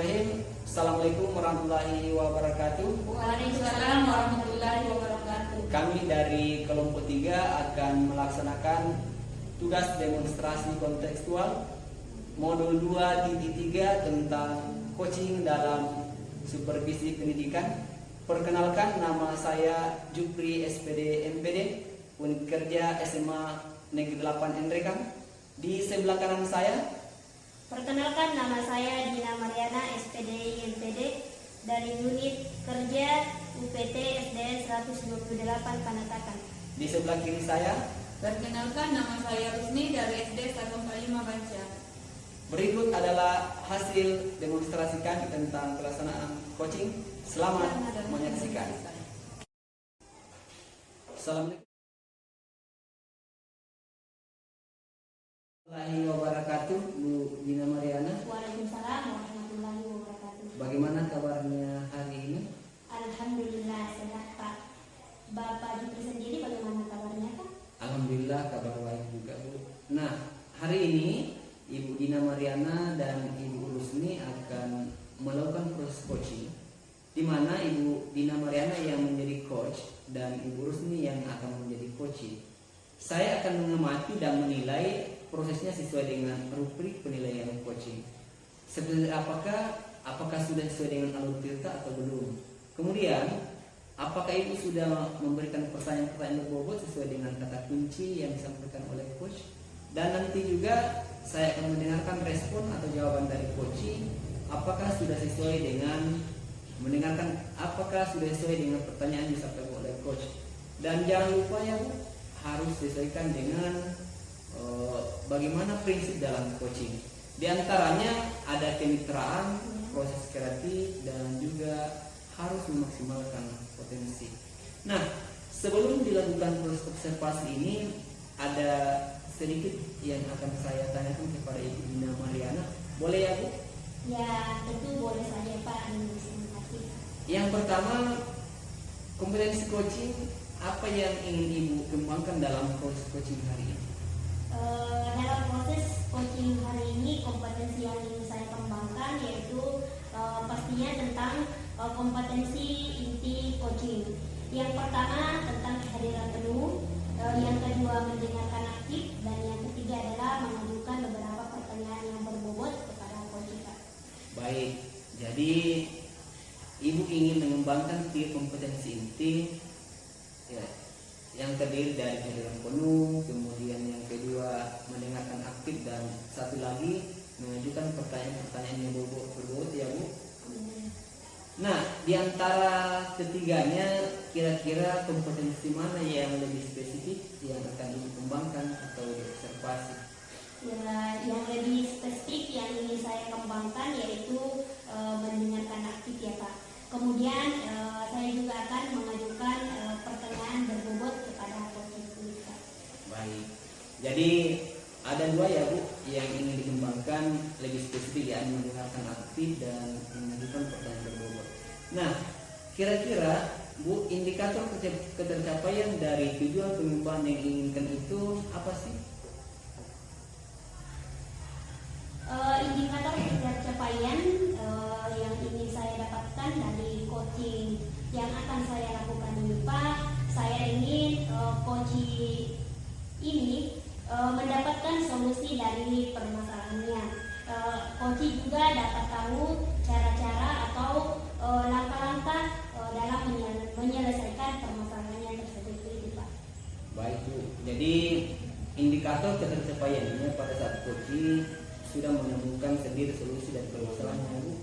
Bismillahirrahmanirrahim. Assalamualaikum warahmatullahi wabarakatuh. Waalaikumsalam warahmatullahi wabarakatuh. Kami dari kelompok 3 akan melaksanakan tugas demonstrasi kontekstual modul 2.3 tentang coaching dalam supervisi pendidikan. Perkenalkan, nama saya Jupri SPD MPD, Unit Kerja SMA Negeri 8 Nrekang. Di sebelah kanan saya, perkenalkan, nama saya Dina Mariana SPD MPD dari Unit Kerja UPT SDN 128 Panatakan. di sebelah kiri saya. Perkenalkan, nama saya Rusni dari SD 145 Banjar. Berikut adalah hasil demonstrasi kami tentang pelaksanaan coaching. Selamat menyaksikan. Assalamualaikum warahmatullahi wabarakatuh, Bu Dina Mariana. Waalaikumsalam warahmatullahi wabarakatuh. Bagaimana kabarnya hari ini? Alhamdulillah sehat, Pak. Bapak Jupri sendiri bagaimana kabarnya, Pak? Alhamdulillah kabar baik juga, Bu. Nah, hari ini Ibu Dina Mariana dan Ibu Rusni akan melakukan proses coaching, di mana Ibu Dina Mariana yang menjadi coach dan Ibu Rusni yang akan menjadi coaching. Saya akan mengamati dan menilai prosesnya sesuai dengan rubrik penilaian coaching. Seperti apakah sudah sesuai dengan alur tirta atau belum. Kemudian, apakah Ibu sudah memberikan pertanyaan-pertanyaan berbobot sesuai dengan kata kunci yang disampaikan oleh coach. Dan nanti juga saya akan mendengarkan respon atau jawaban dari coaching. Apakah sudah sesuai dengan pertanyaan yang disampaikan oleh coach. Dan jangan lupa ya Bu, harus disesuaikan dengan bagaimana prinsip dalam coaching. Di antaranya ada kemitraan, proses kreatif, dan juga harus memaksimalkan potensi. Nah, sebelum dilakukan proses observasi ini, ada sedikit yang akan saya tanyakan kepada Ibu Dina Mariana. Boleh ya Bu? Ya, tentu boleh saja, Pak. Terima kasih. Yang pertama, kompetensi coaching, apa yang ingin Ibu kembangkan dalam proses coaching hari ini? Dalam proses coaching hari ini, kompetensi yang ingin saya kembangkan yaitu pastinya tentang kompetensi inti coaching. Yang pertama tentang kehadiran penuh, yang kedua mendengarkan aktif, dan yang ketiga adalah mengajukan beberapa pertanyaan yang berbobot kepada coach kita. Baik, jadi Ibu ingin mengembangkan 3 kompetensi inti ya, yang terdiri dari kehadiran penuh, kemudian yang kedua mendengarkan aktif, dan satu lagi mengajukan pertanyaan-pertanyaan yang berbobot ya Bu. Nah, di antara ketiganya, kira-kira kompetensi mana yang lebih spesifik yang akan Ibu kembangkan atau diobservasi? Ya, yang lebih spesifik yang ingin saya kembangkan yaitu mendengarkan aktif ya Pak. Kemudian saya juga akan mengajukan pertanyaan berbobot kepada coach kita. Baik, jadi ada 2 ya Bu yang ingin dikembangkan lebih spesifik, yakni mendengarkan aktif dan mengajukan pertanyaan berbobot. Nah, kira-kira Bu, indikator ketercapaian dari tujuan pengembangan yang diinginkan itu apa sih? Indikator pencapaian yang ingin saya dapatkan dari coaching yang akan saya lakukan ini Pak, saya ingin coaching ini mendapatkan solusi dari permasalahannya. Coaching juga dapat tahu cara-cara atau langkah-langkah dalam menyelesaikan permasalahannya tersebut itu Pak. Baik Bu, jadi indikator ketercapaiannya pada saat coaching sudah menemukan sendiri solusi dari permasalahannya Bu.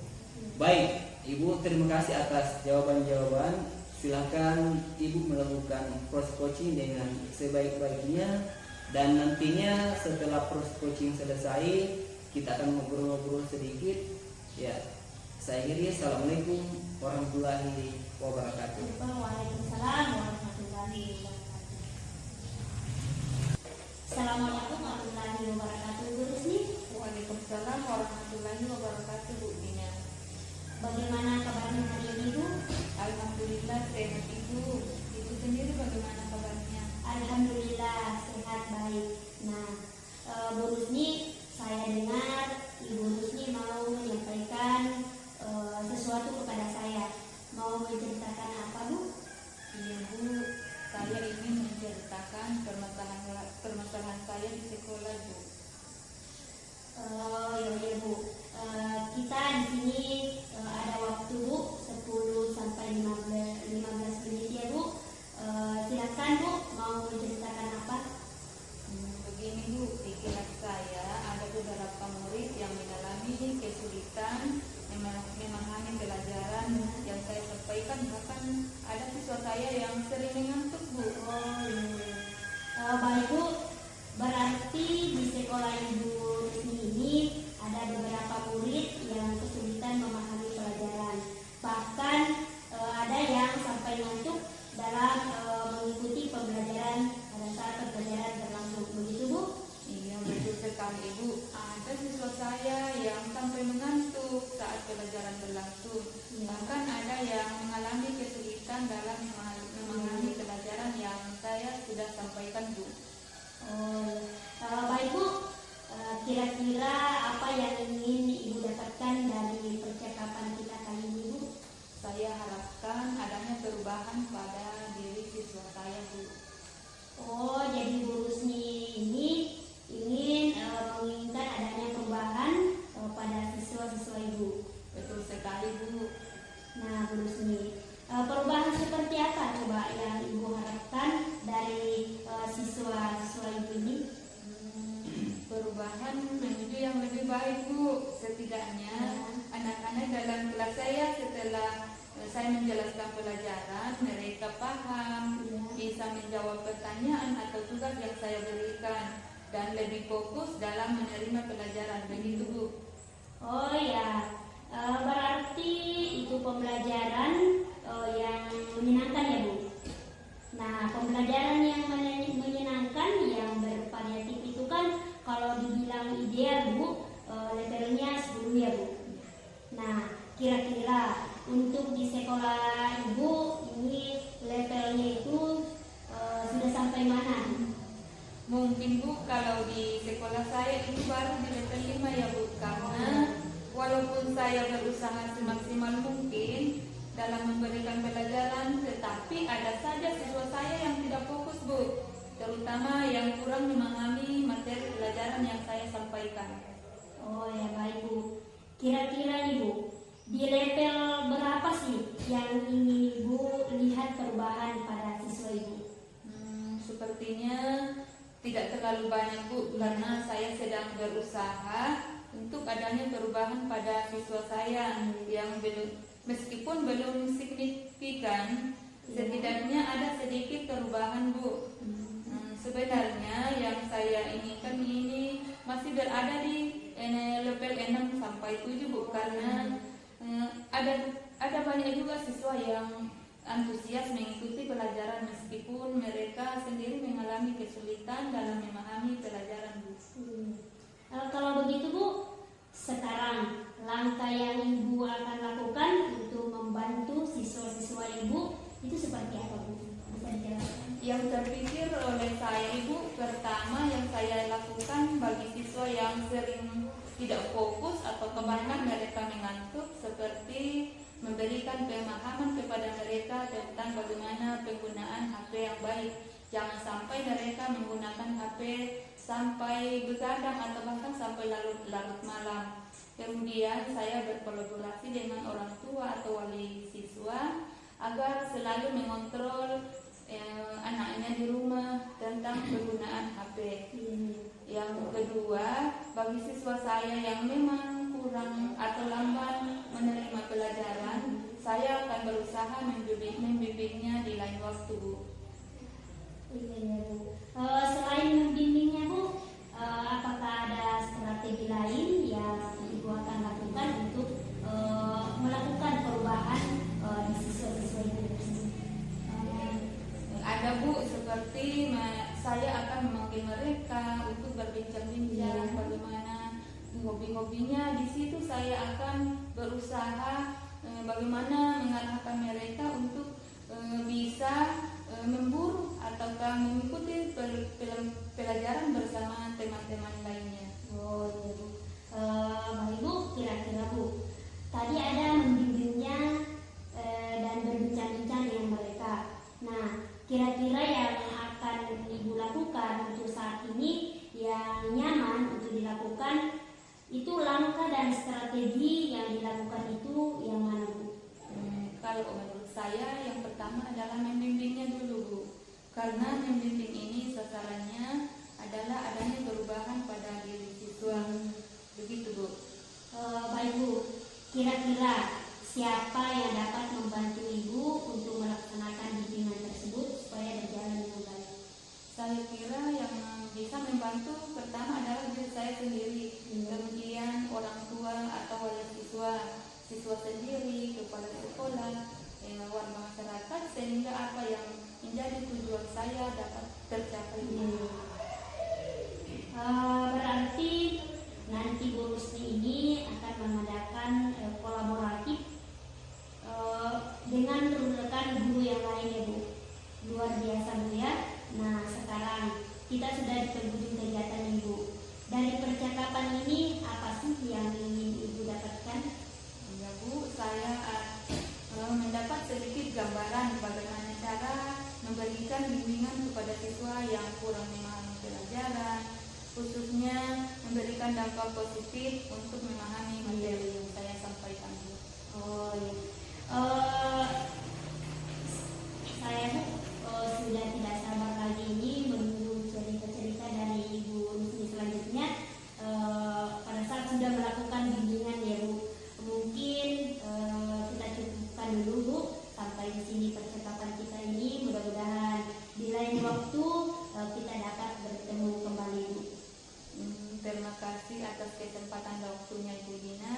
Baik, Ibu terima kasih atas jawaban-jawaban. Silakan Ibu melakukan proses coaching dengan sebaik-baiknya, dan nantinya setelah proses coaching selesai kita akan ngobrol-ngobrol sedikit ya. Saya akhiri, assalamualaikum warahmatullahi wabarakatuh. Waalaikumsalam warahmatullahi wabarakatuh. Assalamualaikum warahmatullahi wabarakatuh. Bu Rusni, Waalaikumsalam warahmatullahi wabarakatuh, Bu Dina. bagaimana kabarnya hari ini Bu? Alhamdulillah sehat Ibu. Ibu sendiri bagaimana kabarnya? Alhamdulillah sehat baik. Nah, Bu Rusni, saya dengar Ibu Rusni mau menyampaikan mau menceritakan apa Bu? Iya Bu, saya ingin menceritakan permasalahan saya di sekolah Bu. Ya Bu. Kita di sini ada waktu Bu 10 sampai 15 menit ya Bu. Silakan Bu, mau menceritakan apa? Begini Bu, di kelas saya ada beberapa murid yang mengalami kesulitan memahami pelajaran yang saya sampaikan, bahkan ada siswa saya yang sering mengantuk Bu. Baik Bu, berarti di sekolah Ibu Rusni ini ada beberapa murid yang kesulitan memahami pelajaran. Bahkan ada yang sampai ngantuk dalam mengikuti pembelajaran pada saat pembelajaran berlangsung. Begitu Bu? Iya betul sekali Ibu. Ada siswa saya yang sampai mengantuk saat pelajaran berlangsung. Bahkan ada yang mengalami kesulitan dalam memahami pelajaran yang saya sudah sampaikan Bu. Baik Bu, kira-kira apa yang ingin Ibu dapatkan dari percakapan kita kali ini Bu? Saya harapkan adanya perubahan pada diri siswa saya Bu. Jadi Bu Rusni ini ingin menginginkan adanya perubahan pada siswa-siswa Ibu. Betul sekali Bu. Nah Bu Rusni, perubahan seperti apa coba yang Ibu harapkan dari siswa-siswa Ibu ini? Perubahan menuju yang lebih baik Bu. Setidaknya anak-anak dalam kelas saya setelah saya menjelaskan pelajaran, mereka paham, bisa menjawab pertanyaan atau tugas yang saya berikan, dan lebih fokus dalam menerima pelajaran. Begitu Bu. Berarti itu pembelajaran yang menyenangkan ya Bu. Nah, pembelajaran yang menyenangkan yang bervariatif itu kan kalau dibilang ideal Bu, levelnya 10 ya Bu. Nah, kira-kira untuk di sekolah Ibu ini levelnya itu sudah sampai mana? Mungkin Bu, kalau di sekolah saya ini baru di level 5 ya Bu, karena walaupun saya berusaha semaksimal mungkin dalam memberikan pelajaran, tetapi ada saja siswa saya yang tidak fokus Bu, terutama yang kurang memahami materi pelajaran yang saya sampaikan. Baik Bu. Kira-kira nih Bu, di level berapa sih yang ingin Ibu lihat perubahan pada siswa Ibu? Sepertinya tidak terlalu banyak Bu, karena saya sedang berusaha untuk adanya perubahan pada siswa saya yang meskipun belum signifikan, setidaknya ada sedikit perubahan Bu. Sebenarnya yang saya inginkan ini masih berada di level 6 sampai 7 Bu, karena ada banyak juga siswa yang antusias mengikuti pelajaran meskipun mereka sendiri mengalami kesulitan dalam memahami pelajaran Bu. Kalau begitu Bu, sekarang langkah yang Ibu akan lakukan untuk membantu siswa-siswa Ibu itu seperti apa Bu? Bisa dijelaskan? Yang terpikir oleh saya Ibu, pertama yang saya lakukan bagi siswa yang sering tidak fokus atau bahkan mereka mengantuk, seperti memberikan pemahaman kepada mereka tentang bagaimana penggunaan HP yang baik. Jangan sampai mereka menggunakan HP sampai begadang atau bahkan sampai larut malam. Kemudian saya berkolaborasi dengan orang tua atau wali siswa agar selalu mengontrol anaknya di rumah tentang penggunaan HP. Yang kedua, bagi siswa saya yang memang kurang atau lambat menerima pelajaran, saya akan berusaha membimbingnya di lain waktu Bu. Selain membimbingnya Bu, apakah ada strategi lain yang Ibu akan lakukan untuk melakukan perubahan di siswa-siswa Ibu? Ada Bu, seperti saya akan memanggil mereka untuk berbincang-bincang bagaimana hobi-hobinya. Di situ saya akan berusaha bagaimana mengarahkan mereka untuk bisa memburu ataukah mengikuti pelajaran bersama teman-teman lainnya. Baik Bu, kira-kira Bu, tadi ada membimbingnya dan kalau menurut saya yang pertama adalah membimbingnya dulu Bu. Karena membimbing ini sasarannya adalah adanya perubahan pada diri siswa. Begitu Bu. Baik Bu, kira-kira siapa yang dapat membantu Ibu untuk melaksanakan bimbingan tersebut supaya berjalan dengan baik? Saya kira yang bisa membantu pertama adalah diri saya sendiri, kemudian orang tua atau wali siswa sendiri, kepala sekolah, warga masyarakat, sehingga apa yang menjadi tujuan saya dapat tercapai. Berarti nanti Bu Rusni ini akan mengadakan kolaboratif dengan rekan guru yang lain ya Bu. Luar biasa Bu ya. Nah sekarang kita sudah di penghujung kegiatan Ibu. Dari percakapan ini apa sih yang ingin Ibu dapatkan? Ya Bu, saya mendapat sedikit gambaran bagaimana cara memberikan bimbingan kepada siswa yang kurang memahami pelajaran, khususnya memberikan dampak positif untuk memahami materi yang saya sampaikan. Oh ya. Saya sudah tidak sabar lagi ini menunggu cerita-cerita dari Ibu Rusni selanjutnya. Pada saat sudah melakukan bimbingan ya Bu, mungkin kita cukupkan dulu Bu sampai di sini percakapan kita ini. Mudah-mudahan di lain waktu kita dapat bertemu kembali Bu. Terima kasih atas kesempatan dan waktunya Ibu Dina.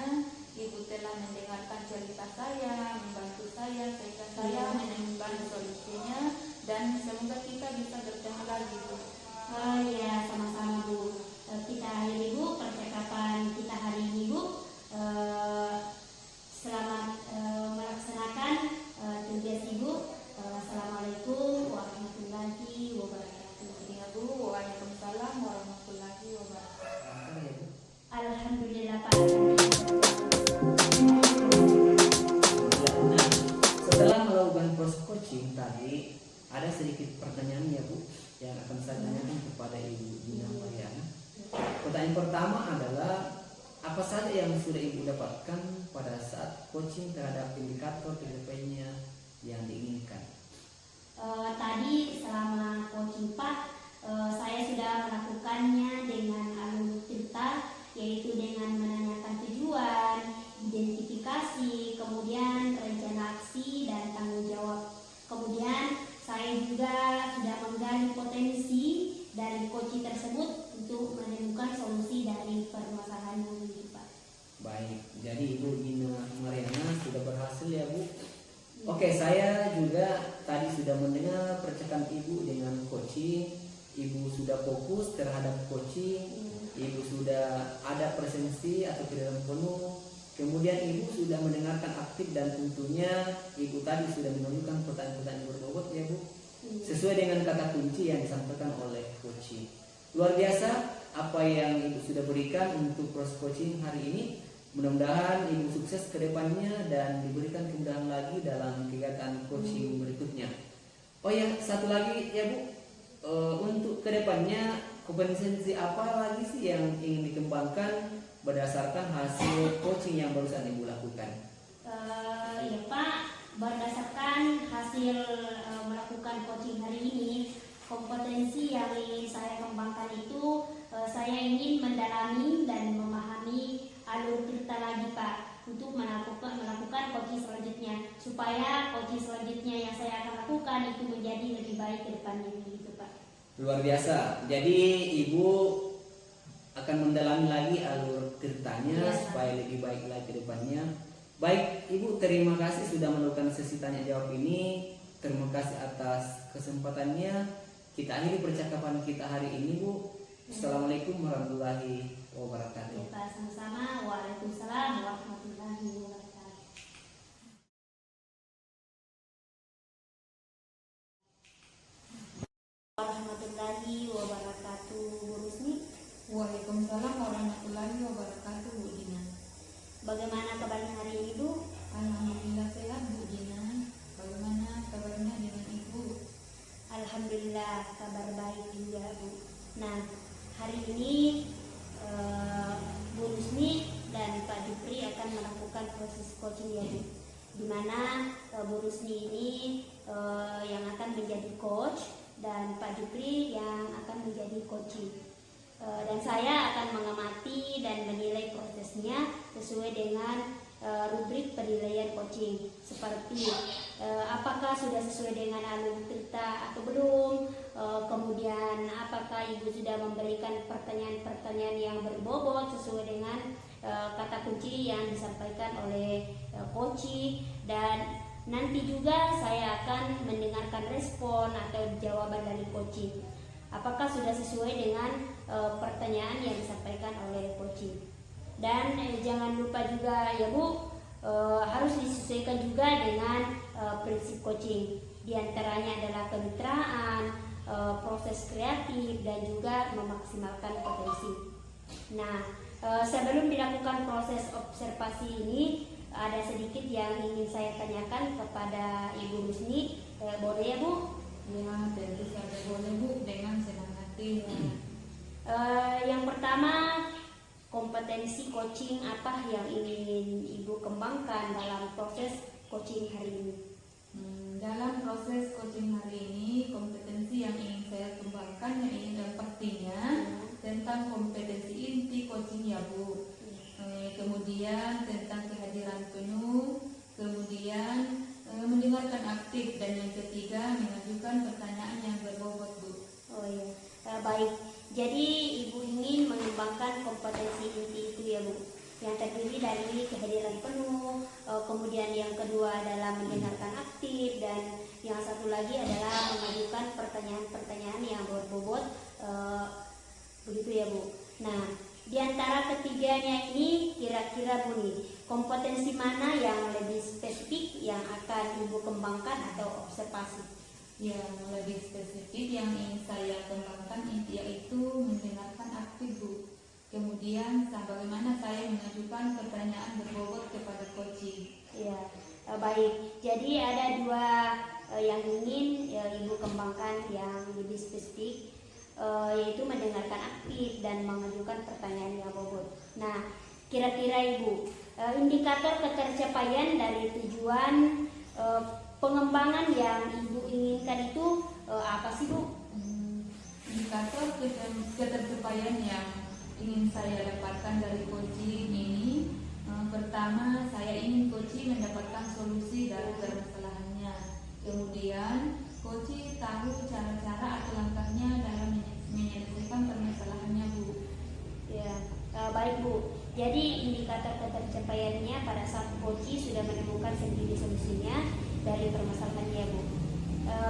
Ibu telah mendengarkan cerita saya, membantu saya, sehingga saya menemukan solusinya, dan semoga kita bisa bertemu lagi Bu. Ya sama-sama Bu. Kita akhiri Bu percakapan kita hari ini Bu. Selamat melaksanakan tugas Ibu. Assalamualaikum warahmatullahi wabarakatuh. Ya Bu, waalaikumsalam warahmatullahi wabarakatuh. Alhamdulillah Pak. Nah, setelah melakukan proses coaching tadi, ada sedikit pertanyaan ya Bu yang akan saya tanyakan kepada Ibu Dina Mariana. Pertanyaan pertama adalah apa saja yang sudah Ibu dapatkan pada saat coaching terhadap indikator KPI-nya yang diinginkan? Tadi selama coaching Pak, saya sudah melakukannya dengan alur cerita, yaitu dengan menanyakan tujuan, identifikasi, kemudian rencana aksi dan tanggung jawab. Kemudian saya juga sudah menggali potensi dari coaching tersebut untuk menemukan solusi dari permasalahan yang ini Pak. Baik, jadi Ibu Dina Mariana sudah berhasil ya Bu. Oke, saya juga tadi sudah mendengar percakapan Ibu dengan coaching. Ibu sudah fokus terhadap coaching. Ibu sudah ada presensi atau kedalam penuh. Kemudian Ibu sudah mendengarkan aktif dan tentunya Ibu tadi sudah menunjukkan pertanyaan-pertanyaan berbobot ya Bu. Sesuai dengan kata kunci yang disampaikan oleh coaching. Luar biasa apa yang Ibu sudah berikan untuk proses coaching hari ini. Mudah-mudahan Ibu sukses ke depannya dan diberikan kemudahan lagi dalam kegiatan coaching berikutnya. Oh ya, satu lagi ya Bu, untuk ke depannya kompetensi apa lagi sih yang ingin dikembangkan berdasarkan hasil coaching yang barusan Ibu lakukan? Ya Pak, berdasarkan hasil melakukan coaching hari ini, kompetensi yang ingin saya kembangkan itu saya ingin mendalami dan memahami alur cerita lagi Pak untuk melakukan coaching selanjutnya, supaya coaching selanjutnya yang saya akan lakukan itu menjadi lebih baik ke depannya gitu Pak. Luar biasa. Jadi Ibu akan mendalami lagi alur ceritanya supaya lebih baik lagi ke depannya. Baik, Ibu, terima kasih sudah melakukan sesi tanya jawab ini. Terima kasih atas kesempatannya. Kita akhiri percakapan kita hari ini Bu. Assalamualaikum warahmatullahi wabarakatuh. Pak, sama-sama. Waalaikumsalam warahmatullahi wabarakatuh. Warahmatullahi wabarakatuh. Bu Rusni, Waalaikumsalam warahmatullahi wabarakatuh Bu Dina. bagaimana kabarnya hari ini Bu? Alhamdulillah sehat Bu Dina. Bagaimana kabarnya dengan Ibu? Alhamdulillah kabar baik juga Bu. Nah, hari ini Bu Rusni dan Pak Jupri akan melakukan proses coaching ya Bu. di mana Bu Rusni ini yang akan menjadi coach dan Pak Jupri yang akan menjadi coaching. Dan saya akan mengamati dan menilai prosesnya sesuai dengan rubrik penilaian coaching, seperti apakah sudah sesuai dengan alur cerita atau belum, kemudian apakah ibu sudah memberikan pertanyaan-pertanyaan yang berbobot sesuai dengan kata kunci yang disampaikan oleh coaching, dan nanti juga saya akan mendengarkan respon atau jawaban dari coaching. Apakah sudah sesuai dengan pertanyaan yang disampaikan oleh coaching. Dan jangan lupa juga ya Bu, harus disesuaikan juga dengan prinsip coaching. Di antaranya adalah kemitraan, proses kreatif, dan juga memaksimalkan potensi. Nah, sebelum dilakukan proses observasi ini, ada sedikit yang ingin saya tanyakan kepada Ibu Rusni. Boleh ya Bu? Ya, tentu saja boleh Bu, dengan senang hati. Yang pertama, kompetensi coaching apa yang ingin Ibu kembangkan dalam proses coaching hari ini? Dalam proses coaching hari ini, kompetensi yang ingin saya kembangkan yang pastinya tentang kompetensi inti coaching ya Bu. Kemudian tentang kehadiran penuh, kemudian mendengarkan aktif, dan yang ketiga mengajukan pertanyaan yang berbobot Bu. Oh iya, baik. Jadi Ibu ingin mengembangkan kompetensi inti itu ya Bu, yang terdiri dari kehadiran penuh, kemudian yang kedua adalah mendengarkan aktif, dan yang satu lagi adalah mengajukan pertanyaan-pertanyaan yang berbobot, begitu ya Bu. Nah, di antara ketiganya ini kira-kira Bu nih, kompetensi mana yang lebih spesifik yang akan Ibu kembangkan atau observasi? Yang lebih spesifik yang ingin saya kembangkan yaitu mendengarkan aktif Bu. Kemudian bagaimana saya mengajukan pertanyaan berbobot kepada coaching. Ya, baik. Jadi ada dua yang ingin Ibu kembangkan yang lebih spesifik, yaitu mendengarkan aktif dan mengajukan pertanyaan yang bobot. Nah, kira-kira Ibu, indikator ketercapaian dari tujuan pengembangan yang Ibu inginkan itu apa sih Bu? Indikator ketercapaian yang ingin saya dapatkan dari coaching ini, pertama saya ingin coaching mendapatkan solusi dari permasalahannya. Kemudian coaching tahu cara-cara atau langkahnya dalam menyelesaikan permasalahannya Bu. Ya, baik Bu. Jadi indikator ketercapaiannya pada saat coaching sudah menemukan sendiri solusinya dari permasalahannya Bu.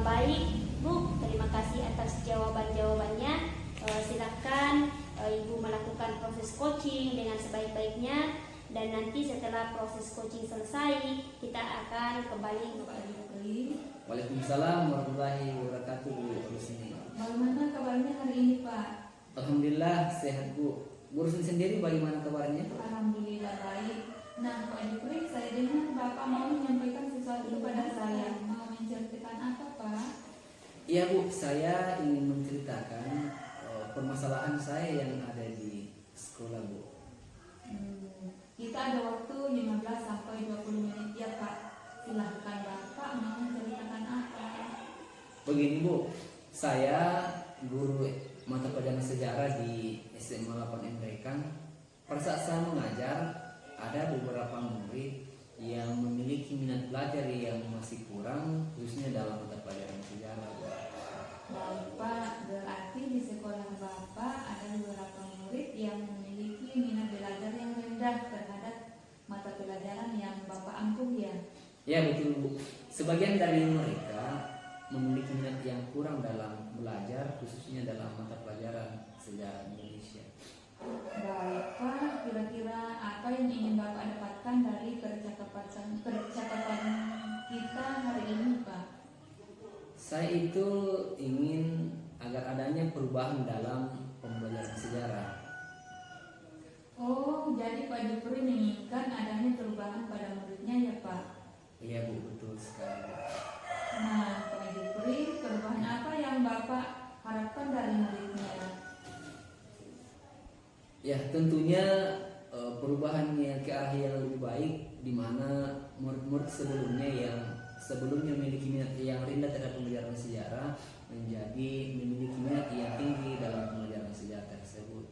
Baik Bu, terima kasih atas jawaban-jawabannya. Silakan Ibu melakukan proses coaching dengan sebaik-baiknya, dan nanti setelah proses coaching selesai kita akan kembali kepada Jupri. Waalaikumsalam warahmatullahi wabarakatuh Bu Rusni. Bagaimana kabarnya hari ini Pak? Alhamdulillah sehat Bu. Bu Rusni sendiri bagaimana kabarnya? Alhamdulillah baik. Nah Pak Jupri, saya dengar Bapak mau menyampaikan sesuatu kepada saya. Mau menceritakan apa Pak? Iya Bu, saya ingin menceritakan permasalahan saya yang ada di sekolah Bu. Kita ada waktu 15 sampai 20 menit ya Pak. Silahkan Bapak mau menceritakan apa? Begini Bu, saya guru mata pelajaran sejarah di SMA 8 Embrekan. Pada saat saya mengajar, ada beberapa murid yang memiliki minat belajar yang masih kurang, khususnya dalam mata pelajaran sejarah. Bapak, berarti di sekolah Bapak ada beberapa murid yang memiliki minat belajar yang rendah terhadap mata pelajaran yang Bapak angkuh ya? Ya betul Bu. Sebagian dari mereka memiliki minat yang kurang dalam belajar, khususnya dalam mata pelajaran sejarah Indonesia. Baik Pak, kira-kira apa yang ingin Bapak dapatkan dari percakapan kita hari ini Pak? Saya itu ingin agar adanya perubahan dalam pembelajaran sejarah. Oh, jadi Pak Jupri menginginkan adanya perubahan pada muridnya ya Pak? Iya Bu, betul sekali. Nah Pak Jupri, perubahan apa yang Bapak harapkan dari muridnya? Ya tentunya perubahannya ke arah yang lebih baik, di mana murid-murid sebelumnya memiliki minat yang rendah terhadap pembelajaran sejarah menjadi memiliki minat yang tinggi dalam pembelajaran sejarah tersebut.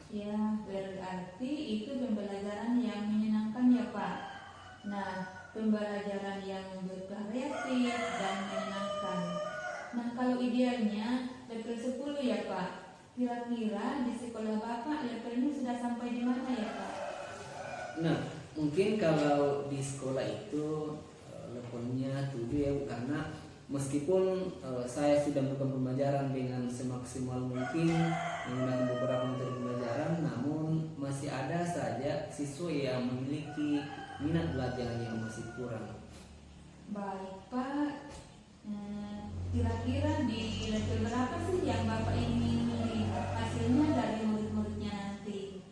Ya, berarti itu pembelajaran yang menyenangkan ya Pak. Nah, pembelajaran yang bervariatif dan menyenangkan. Nah, kalau idealnya level 10 ya Pak. Kira-kira di sekolah Bapak levelnya sudah sampai di mana ya Pak? Nah, mungkin kalau di sekolah itu levelnya 7 ya Bu, karena meskipun saya sudah melakukan pembelajaran dengan semaksimal mungkin menggunakan beberapa metode pembelajaran, namun masih ada saja siswa yang memiliki minat belajar yang masih kurang. Baik Pak, kira-kira di level berapa sih yang Bapak ingin lihat hasilnya dari murid-muridnya nanti?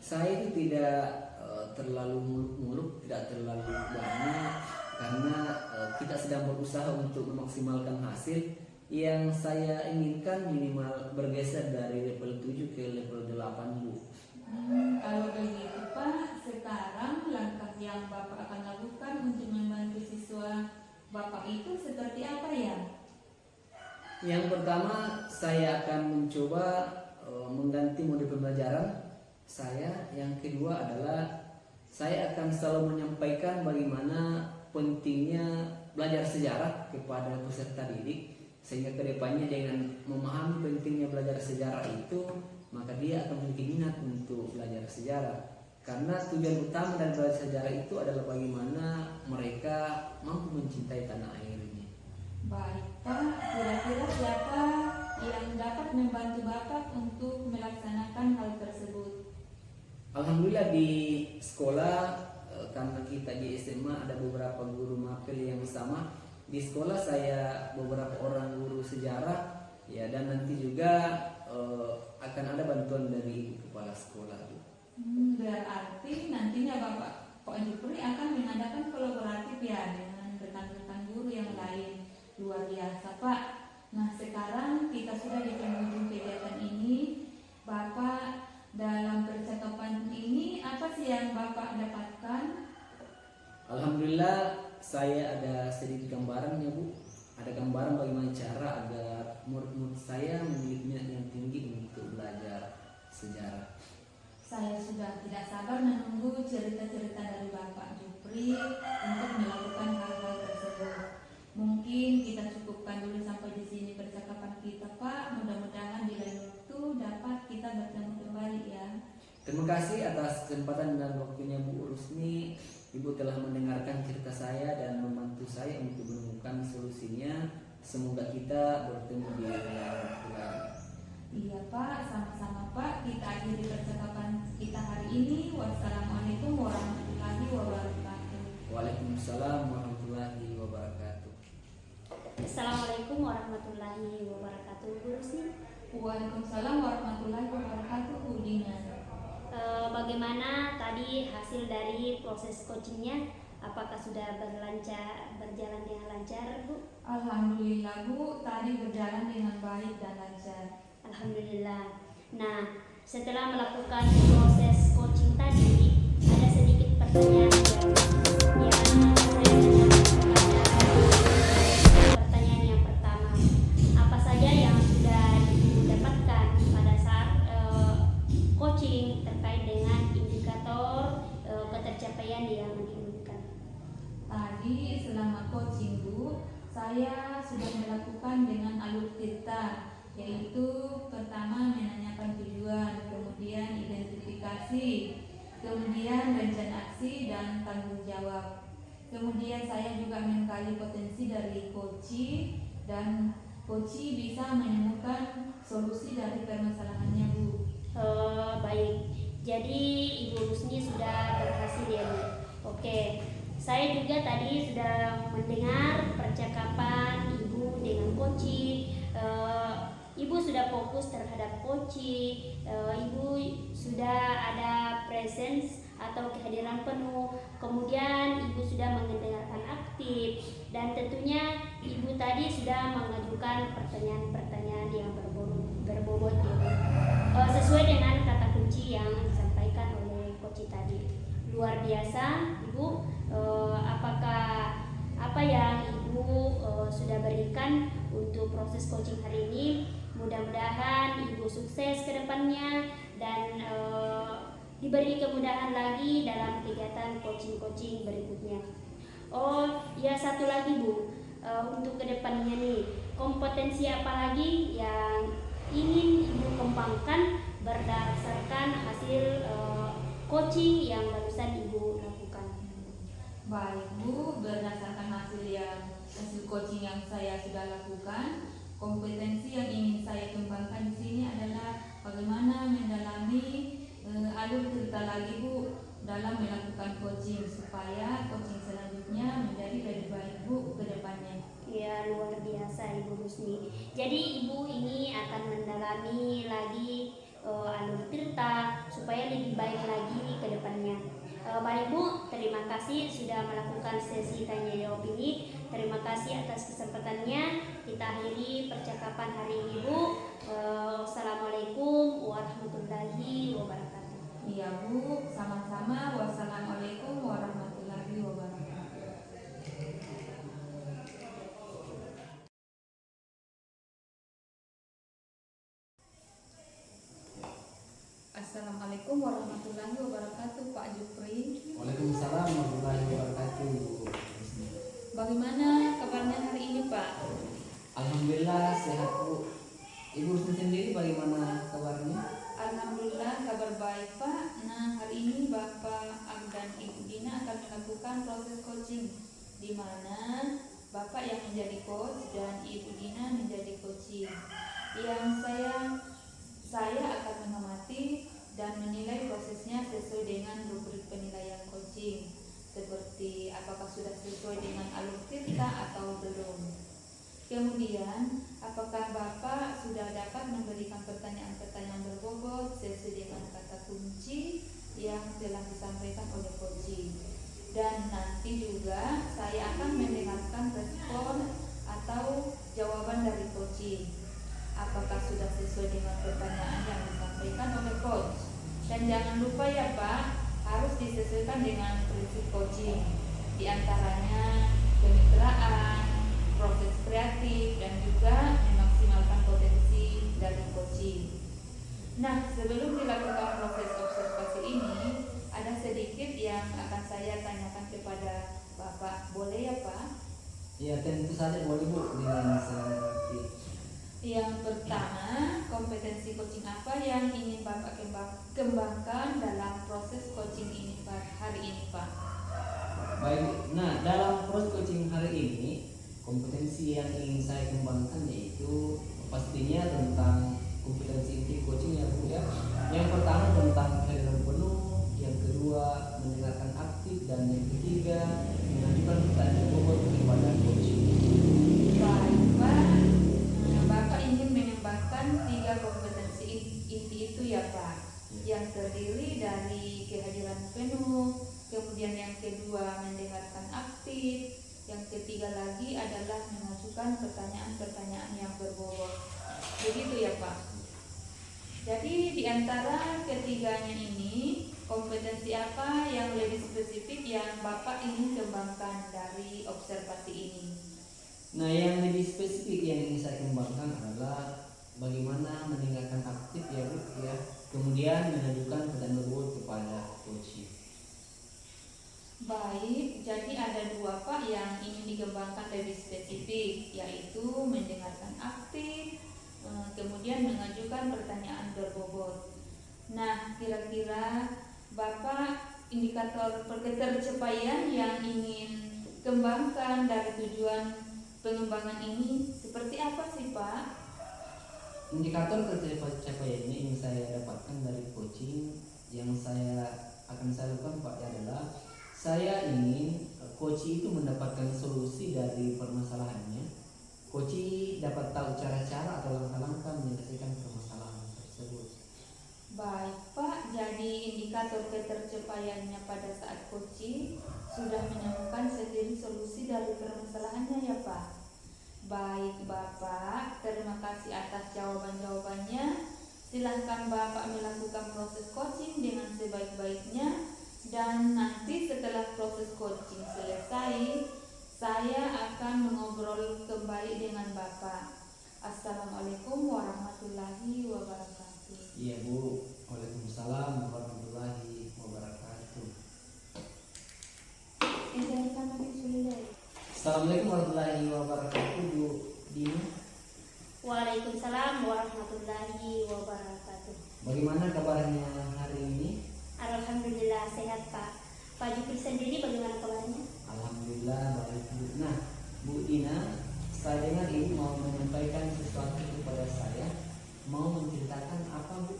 Saya itu tidak terlalu muluk-muluk, tidak terlalu banyak, karena kita sedang berusaha untuk memaksimalkan hasil. Yang saya inginkan minimal bergeser dari level 7 ke level 8 Bu. Kalau begitu Pak, sekarang langkah yang Bapak akan lakukan untuk membantu siswa Bapak itu seperti apa ya? Yang pertama, saya akan mencoba mengganti mode pembelajaran saya. Yang kedua adalah saya akan selalu menyampaikan bagaimana pentingnya belajar sejarah kepada peserta didik, sehingga kedepannya dengan memahami pentingnya belajar sejarah itu, maka dia akan memiliki minat untuk belajar sejarah. Karena tujuan utama dari belajar sejarah itu adalah bagaimana mereka mampu mencintai tanah airnya. Baik Pak, kira-kira siapa yang dapat membantu Bapak untuk melaksanakan hal tersebut? Alhamdulillah di sekolah, karena kita di SMA ada beberapa guru mapel yang sama. Di sekolah saya beberapa orang guru sejarah ya, dan nanti juga akan ada bantuan dari ibu kepala sekolah. Berarti nantinya Bapak Pak Jupri akan mengadakan kolaboratif ya dengan rekan-rekan guru yang lain. Luar biasa Pak. Nah, sekarang kita sudah di penghujung kegiatan ini. Bapak, dalam percakapan ini apa sih yang Bapak dapatkan? Alhamdulillah saya ada sedikit gambaran ya Bu. Ada gambaran bagaimana cara agar murid-murid saya memiliki minat yang tinggi untuk belajar sejarah. Saya sudah tidak sabar menunggu cerita-cerita dari Bapak Jupri untuk melakukan hal-hal tersebut. Mungkin kita cukupkan dulu sampai di sini percakapan kita Pak. Mudah-mudahan di lain waktu dapat kita bertemu kembali ya. Terima kasih atas kesempatan dan waktunya Bu Rusni. Ibu telah mendengarkan cerita saya dan membantu saya untuk menemukan solusinya. Semoga kita bertemu di lain waktu. Iya Pak, sama-sama Pak. Kita akhiri percakapan kita hari ini. Wassalamualaikum warahmatullahi wabarakatuh. Waalaikumsalam warahmatullahi wabarakatuh. Assalamualaikum warahmatullahi wabarakatuh. Bu Rusni, Waalaikumsalam warahmatullahi wabarakatuh. Bu Dina. Bagaimana tadi hasil dari proses coachingnya? Apakah sudah berjalan dengan lancar, Bu? Alhamdulillah Bu, tadi berjalan dengan baik dan lancar. Alhamdulillah. Nah, setelah melakukan proses coaching tadi, ada sedikit pertanyaan yang saya tanyakan. Pertanyaan yang pertama, apa saja yang sudah didapatkan pada saat coaching terkait dengan indikator ketercapaian yang diinginkan? Tadi selama coaching Bu, saya sudah melakukan dengan alur cerita, yaitu pertama menanyakan tujuan, kemudian identifikasi, kemudian rencana aksi dan tanggung jawab. Kemudian saya juga menggali potensi dari coach dan coach bisa menemukan solusi dari permasalahannya Bu. Baik, jadi Ibu Rusni sudah berhasil ya Bu. Oke, saya juga tadi sudah mendengar percakapan Ibu dengan coach. Ibu sudah fokus terhadap coaching, Ibu sudah ada presence atau kehadiran penuh, kemudian Ibu sudah mendengarkan aktif, dan tentunya Ibu tadi sudah mengajukan pertanyaan-pertanyaan yang berbobot ya, sesuai dengan kata kunci yang disampaikan oleh coach tadi. luar biasa, Ibu. Apakah apa yang Ibu sudah berikan untuk proses coaching hari ini? Mudah-mudahan Ibu sukses ke depannya dan diberi kemudahan lagi dalam kegiatan coaching-coaching berikutnya. Oh ya, satu lagi Bu, untuk kedepannya nih, kompetensi apa lagi yang ingin Ibu kembangkan berdasarkan hasil coaching yang barusan Ibu lakukan? Baik Bu, berdasarkan hasil coaching yang saya sudah lakukan, kompetensi yang ingin saya kembangkan di sini adalah bagaimana mendalami alur cerita lagi Bu dalam melakukan coaching supaya coaching selanjutnya menjadi lebih baik Bu ke depannya. Ya, luar biasa Ibu Rusni. Jadi Ibu ini akan mendalami lagi alur tirta supaya lebih baik lagi ke depannya. Baik Bu, terima kasih sudah melakukan sesi tanya jawab ini. Terima kasih atas kesempatannya. Kita akhiri percakapan hari ini Bu. Wassalamualaikum warahmatullahi wabarakatuh. Iya Bu, sama-sama. Wassalamualaikum warahmatullahi wabarakatuh. Assalamualaikum warahmatullahi wabarakatuh, Pak Jupri. Waalaikumsalam warahmatullahi wabarakatuh. Bagaimana kabarnya hari ini Pak? Alhamdulillah sehat Bu. Ibu Rusni sendiri bagaimana kabarnya? Alhamdulillah kabar baik Pak. Nah, hari ini Bapak dan Ibu Dina akan melakukan proses coaching di mana Bapak yang menjadi coach dan Ibu Dina menjadi coaching. Yang saya akan mengamati dan menilai prosesnya sesuai dengan rubrik penilaian coaching, seperti apakah sudah sesuai dengan alur cerita atau belum. Kemudian, apakah Bapak sudah dapat memberikan pertanyaan-pertanyaan berbobot sesuai dengan kata kunci yang telah disampaikan oleh coaching. Dan nanti juga saya akan mendengarkan respon atau jawaban dari coaching. Apakah sudah sesuai dengan pertanyaan yang disampaikan oleh coach. Dan jangan lupa ya Pak, harus disesuaikan dengan prinsip coaching. Di antaranya kemitraan, proses kreatif, dan juga memaksimalkan potensi dari coaching. Nah, sebelum dilakukan proses observasi ini, ada sedikit yang akan saya tanyakan kepada Bapak. Boleh ya Pak? Ya tentu saja boleh Bu, dengan senang hati. Yang pertama, kompetensi coaching apa yang ingin Bapak kembangkan dalam proses coaching ini Pak, hari ini Pak? Baik, nah dalam proses coaching hari ini, kompetensi yang ingin saya kembangkan yaitu pastinya tentang kompetensi inti coaching ya Bu ya. Yang pertama tentang kehadiran penuh, yang kedua mendengarkan aktif, dan yang ketiga mengajukan pertanyaan bobot kepada coaching. Baik Pak, Bapak ingin mengembangkan 3 kompetensi inti itu ya Pak, yang terdiri dari kehadiran penuh, kemudian yang kedua mendengarkan aktif, yang ketiga lagi adalah mengajukan pertanyaan-pertanyaan yang berbobot. Begitu ya Pak. Jadi di antara ketiganya ini, kompetensi apa yang lebih spesifik yang Bapak ingin kembangkan dari observasi ini? Nah yang lebih spesifik yang ingin saya kembangkan adalah bagaimana mendengarkan aktif ya Bu ya, kemudian mengajukan pertanyaan berbobot kepada coaching. Baik, jadi ada 2 Pak yang ingin dikembangkan lebih spesifik, yaitu mendengarkan aktif, kemudian mengajukan pertanyaan berbobot. Nah, kira-kira Bapak indikator ketercapaian yang ingin kembangkan dari tujuan pengembangan ini seperti apa sih Pak? Indikator pencapaian ini ingin saya dapatkan dari coaching yang akan saya lakukan Pak adalah saya ingin coaching itu mendapatkan solusi dari permasalahannya. Coaching dapat tahu cara-cara atau langkah-langkah menyelesaikan permasalahan tersebut. Baik Pak, jadi indikator ketercapaiannya pada saat coaching sudah menemukan sendiri solusi dari permasalahannya ya Pak. Baik Bapak, terima kasih atas jawaban-jawabannya. Silahkan Bapak melakukan proses coaching dengan sebaik-baiknya dan selesai, saya akan mengobrol kembali dengan Bapak. Assalamualaikum warahmatullahi wabarakatuh. Iya Bu. Waalaikumsalam warahmatullahi wabarakatuh. Assalamualaikum warahmatullahi wabarakatuh Bu Dina. Waalaikumsalam warahmatullahi wabarakatuh. Bagaimana kabarnya hari ini? Alhamdulillah sehat Pak. Pak Jupri sendiri bagaimana kabarnya? Alhamdulillah baik Bu. Nah Bu Dina, saya dengar Ibu mau menyampaikan sesuatu kepada saya. Mau menceritakan apa Bu?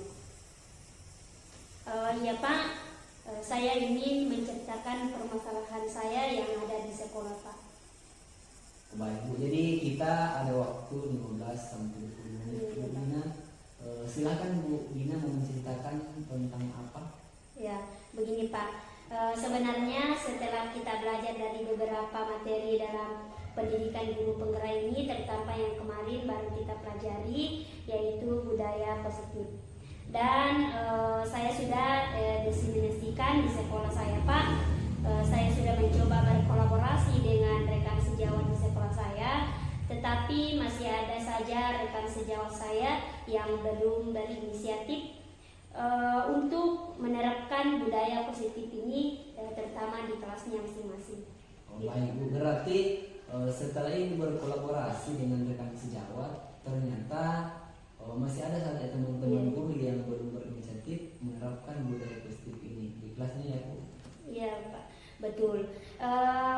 Iya Pak, saya ingin menceritakan permasalahan saya yang ada di sekolah Pak. Baik Bu, jadi kita ada waktu 15 sampai 20 menit Bu Dina. Silakan Bu Dina mau menceritakan tentang apa? Ya, begini Pak. Sebenarnya setelah kita belajar dari beberapa materi dalam pendidikan guru penggerak ini, terutama yang kemarin baru kita pelajari, yaitu budaya positif. Dan saya sudah diseminasikan di sekolah saya Pak. Saya sudah mencoba berkolaborasi dengan rekan sejawat di sekolah saya, tetapi masih ada saja rekan sejawat saya yang belum berinisiatif untuk menerapkan budaya positif ini, terutama di kelasnya masing-masing. Baik Bu, berarti setelah ini berkolaborasi dengan rekan sejawat, ternyata masih ada saja teman-teman guru yang belum berinisiatif menerapkan budaya positif ini di kelasnya ya Bu? Iya Pak, betul.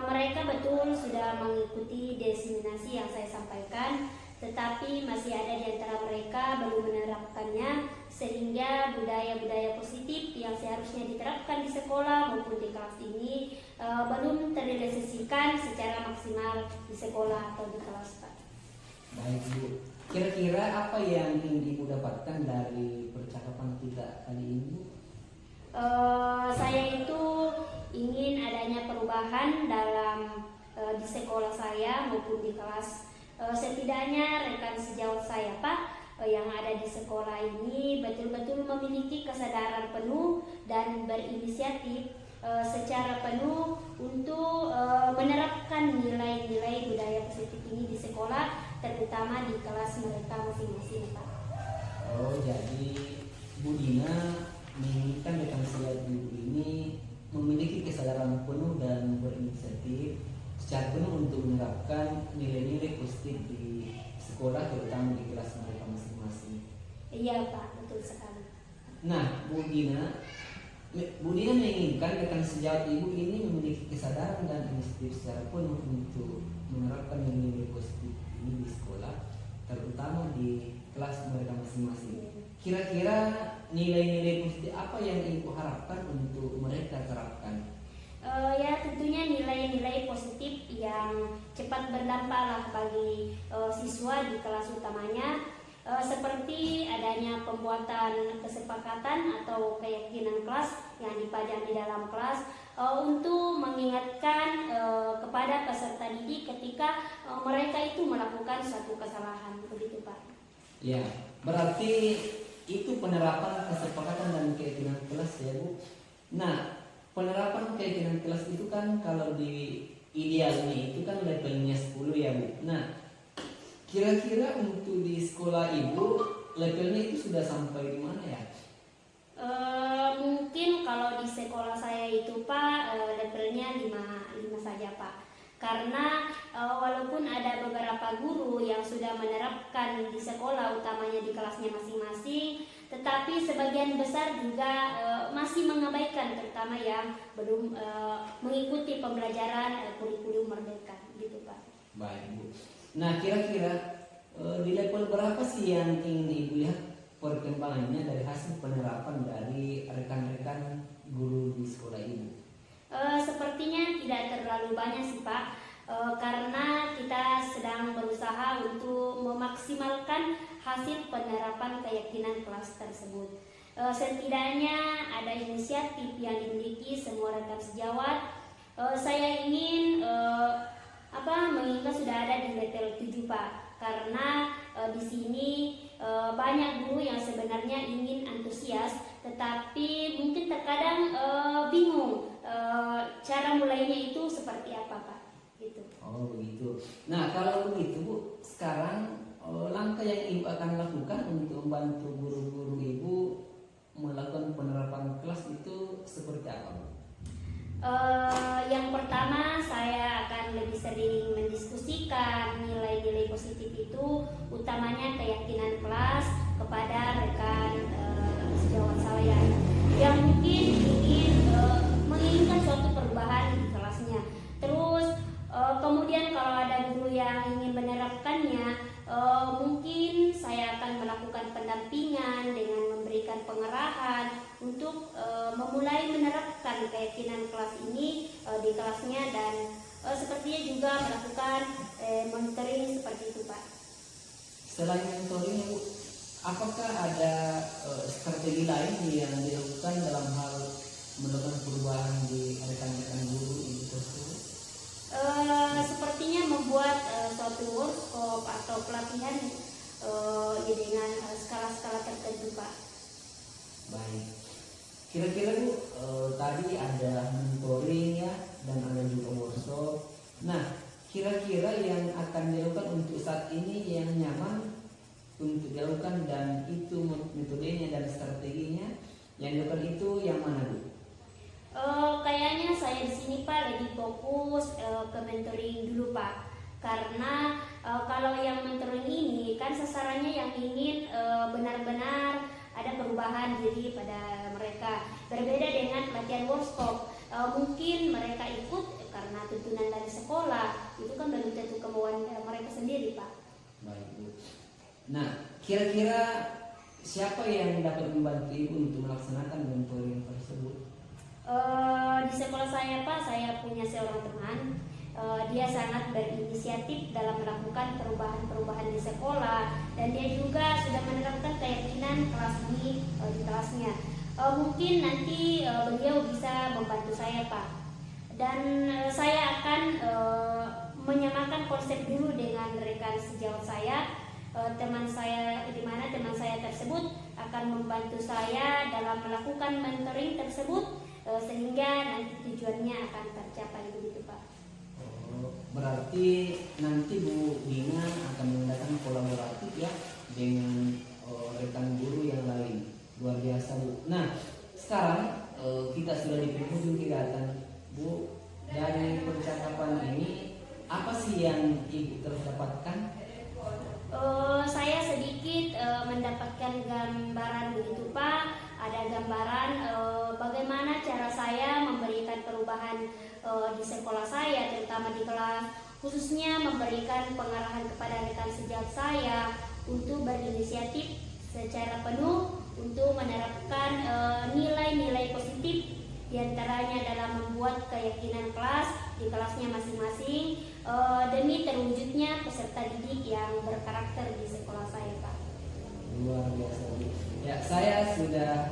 Mereka betul sudah mengikuti diseminasi yang saya sampaikan, tetapi masih ada di antara mereka belum menerapkannya, sehingga budaya-budaya positif yang seharusnya diterapkan di sekolah maupun di kelas ini belum terrealisasikan secara maksimal di sekolah atau di kelas Pak. Baik Bu, kira-kira apa yang ingin Ibu dapatkan dari percakapan kita kali ini Bu? Saya itu ingin adanya perubahan dalam di sekolah saya maupun di kelas. Setidaknya rekan sejawat saya Pak yang ada di sekolah ini betul-betul memiliki kesadaran penuh dan berinisiatif secara penuh untuk menerapkan nilai-nilai budaya positif ini di sekolah, terutama di kelas mereka masing-masing Pak. Oh, jadi Bu Dina menginginkan rekan sejawat Ibu ini memiliki kesadaran penuh dan berinisiatif secara penuh untuk menerapkan nilai-nilai positif di sekolah, terutama di kelas mereka masing-masing. Iya Pak, betul sekali. Nah, Bu Dina menginginkan rekan sejawat Ibu ini memiliki kesadaran dan inisiatif secara penuh untuk menerapkan nilai-nilai positif ini di sekolah, terutama di kelas mereka masing-masing. Kira-kira nilai-nilai positif apa yang Ibu harapkan untuk mereka terapkan? Ya tentunya nilai-nilai positif yang cepat berdampak lah bagi siswa di kelas utamanya, seperti adanya pembuatan kesepakatan atau keyakinan kelas yang dipajang di dalam kelas untuk mengingatkan kepada peserta didik ketika mereka itu melakukan suatu kesalahan, begitu Pak. Ya, berarti itu penerapan kesepakatan dan keyakinan kelas ya Bu. Nah, penerapan keyakinan kelas itu kan kalau di idealnya itu kan levelnya 10 ya Bu. Nah, kira-kira untuk di sekolah Ibu levelnya itu sudah sampai di mana ya? Mungkin kalau di sekolah saya itu Pak levelnya 5 saja Pak. Karena walaupun ada beberapa guru yang sudah menerapkan di sekolah utamanya di kelasnya masing-masing, tetapi sebagian besar juga masih mengabaikan, terutama yang belum mengikuti pembelajaran kurikulum merdeka, gitu Pak. Baik Bu. Nah, kira-kira di level berapa sih yang ingin Ibu lihat perkembangannya dari hasil penerapan dari rekan-rekan guru di sekolah Ibu? Sepertinya tidak terlalu banyak sih Pak, karena kita sedang berusaha untuk memaksimalkan hasil penerapan keyakinan kelas tersebut. Setidaknya ada inisiatif yang dimiliki semua rekan sejawat. Saya ingin mengingat sudah ada di level 7 Pak, karena di sini banyak guru yang sebenarnya ingin antusias, tetapi mungkin terkadang bingung cara mulainya itu seperti apa Pak? Gitu. Oh begitu. Nah kalau begitu Bu, sekarang langkah yang Ibu akan lakukan untuk membantu guru-guru Ibu melakukan penerapan kelas itu seperti apa Bu? Yang pertama saya akan lebih sering mendiskusikan nilai-nilai positif itu, utamanya keyakinan kelas kepada rekan sejawat saya yang mungkin ingin menginginkan suatu perubahan di kelasnya. Terus kemudian kalau ada guru yang ingin menerapkannya, mungkin saya akan melakukan pendampingan dengan memberikan pengarahan untuk memulai menerapkan keyakinan kelas ini di kelasnya, dan sepertinya juga melakukan monitoring seperti itu Pak. Selain mentoring Bu, apakah ada strategi lain yang dilakukan dalam hal melakukan perubahan di rekan-rekan guru Ibu tersebut? Sepertinya membuat suatu workshop atau pelatihan dengan skala-skala tertentu Pak. Baik. Kira-kira Bu, tadi ada mentoring ya dan ada juga workshop. Nah, kira-kira yang akan dilakukan untuk saat ini yang nyaman untuk dilakukan dan itu metodenya dan strateginya yang dilakukan itu yang mana Bu? Kayaknya saya di sini Pak lebih fokus ke mentoring dulu Pak, karena kalau yang mentoring ini kan sasarannya yang ingin benar-benar ada perubahan diri pada mereka. Berbeda dengan pelatihan workshop, mungkin mereka ikut karena tuntunan dari sekolah, itu kan belum tentu kemauan mereka sendiri Pak. Baik Bu. Nah, kira-kira siapa yang dapat membantu Ibu untuk melaksanakan mentoring tersebut? Di sekolah saya Pak, saya punya seorang teman. Dia sangat berinisiatif dalam melakukan perubahan-perubahan di sekolah, dan dia juga sudah menerapkan keyakinan kelas ini di kelasnya. Mungkin nanti beliau bisa membantu saya Pak, dan saya akan menyamakan konsep dulu dengan rekan sejawat saya. Teman saya, di mana teman saya tersebut akan membantu saya dalam melakukan mentoring tersebut, sehingga nanti tujuannya akan tercapai begitu Pak. Berarti nanti Bu Dina akan mengadakan kolaboratif ya dengan rekan guru yang lain. Luar biasa Bu. Nah sekarang kita sudah di penghujung kegiatan Bu. Dari percakapan ini apa sih yang Ibu terus dapatkan? Saya sedikit mendapatkan gambaran begitu Pak. Ada gambaran bagaimana cara saya memberikan perubahan di sekolah saya, terutama di kelas, khususnya memberikan pengarahan kepada rekan sejawat saya untuk berinisiatif secara penuh untuk menerapkan nilai-nilai positif, diantaranya dalam membuat keyakinan kelas di kelasnya masing-masing demi terwujudnya peserta didik yang berkarakter di sekolah saya Pak. Luar biasa Bu. Ya saya sudah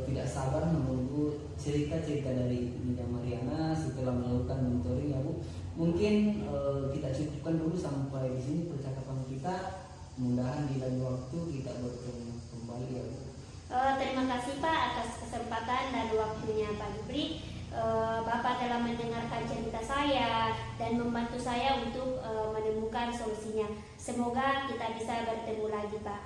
tidak sabar menunggu cerita-cerita dari Nida Mariana setelah melakukan mentoring ya Bu. Mungkin kita cukupkan dulu sampai di sini percakapan kita. Mudah-mudahan di lain waktu kita bertemu kembali ya Bu. Terima kasih Pak atas kesempatan dan waktunya Pak Jupri. Bapak telah mendengarkan cerita saya dan membantu saya untuk menemukan solusinya. Semoga kita bisa bertemu lagi Pak.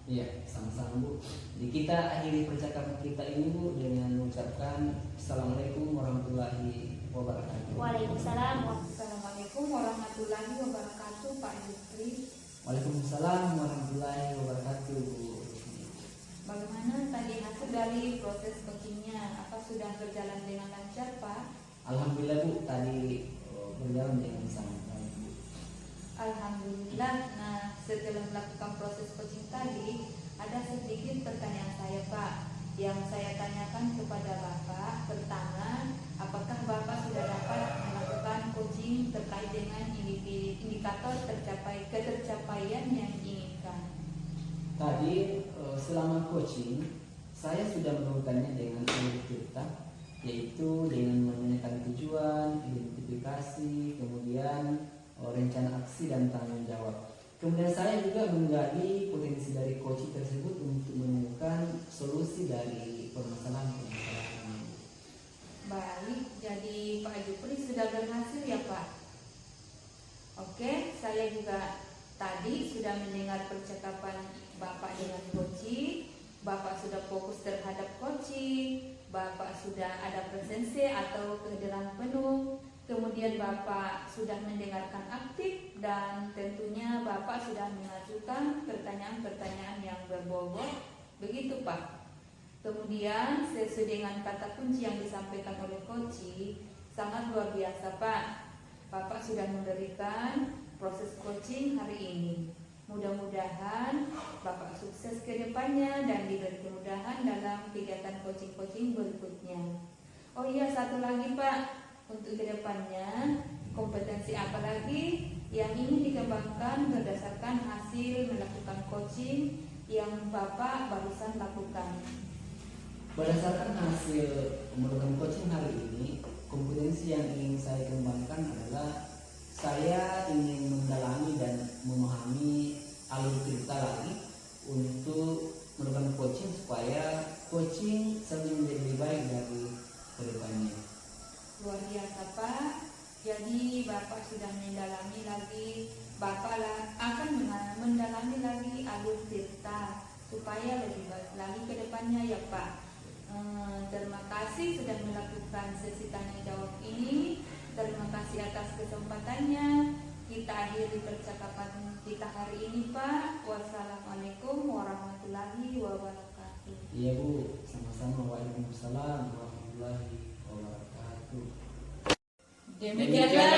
Iya, sama-sama Bu. Jadi kita akhiri percakapan kita ini Bu dengan mengucapkan Assalamualaikum warahmatullahi wabarakatuh. Waalaikumsalam. Assalamualaikum warahmatullahi wabarakatuh Pak Yusri. Waalaikumsalam warahmatullahi wabarakatuh Bu. Bagaimana tadi hasil dari proses coachingnya? Apa sudah berjalan dengan lancar Pak? Alhamdulillah Bu, tadi berjalan dengan sangat baik Bu. Alhamdulillah. Nah, setelah melakukan proses coaching tadi, ada sedikit pertanyaan saya Pak, yang saya tanyakan kepada Bapak. Pertama, apakah Bapak sudah dapat melakukan coaching terkait dengan indikator ketercapaian yang diinginkan? Tadi selama coaching saya sudah melakukannya dengan cerita, yaitu dengan menanyakan tujuan, identifikasi, kemudian rencana aksi dan tanggung jawab. Kemudian saya juga menggali potensi dari coaching tersebut untuk menemukan solusi dari permasalahan. Baik, jadi Pak Jupri sudah berhasil ya Pak? Oke, saya juga tadi sudah mendengar percakapan Bapak dengan Koci. Bapak sudah fokus terhadap Koci, Bapak sudah ada presensi atau kehadiran penuh. Kemudian Bapak sudah mendengarkan aktif dan tentunya Bapak sudah mengajukan pertanyaan-pertanyaan yang berbobot. Begitu Pak. Kemudian sesuai dengan kata kunci yang disampaikan oleh Koci, sangat luar biasa Pak. Bapak sudah memberikan proses coaching hari ini. Mudah-mudahan Bapak sukses ke depannya dan diberi kemudahan dalam kegiatan coaching-coaching berikutnya. Oh iya, satu lagi Pak. Untuk kedepannya, kompetensi apa lagi yang ingin dikembangkan berdasarkan hasil melakukan coaching yang Bapak barusan lakukan? Berdasarkan hasil melakukan coaching hari ini, kompetensi yang ingin saya kembangkan adalah saya ingin mendalami dan memahami alur cerita lagi untuk melakukan coaching supaya coaching selalu menjadi lebih baik dari kedepannya. Luar biasa Pak. Jadi Bapak sudah mendalami lagi, Bapak akan mendalami lagi alur cerita supaya lebih baik lagi ke depannya ya Pak. Terima kasih sudah melakukan sesi tanya jawab ini. Terima kasih atas kesempatannya. Kita akhiri percakapan kita hari ini Pak. Wassalamualaikum warahmatullahi wabarakatuh. Iya Bu, sama-sama. Waalaikumsalam warahmatullahi wabarakatuh. Demikianlah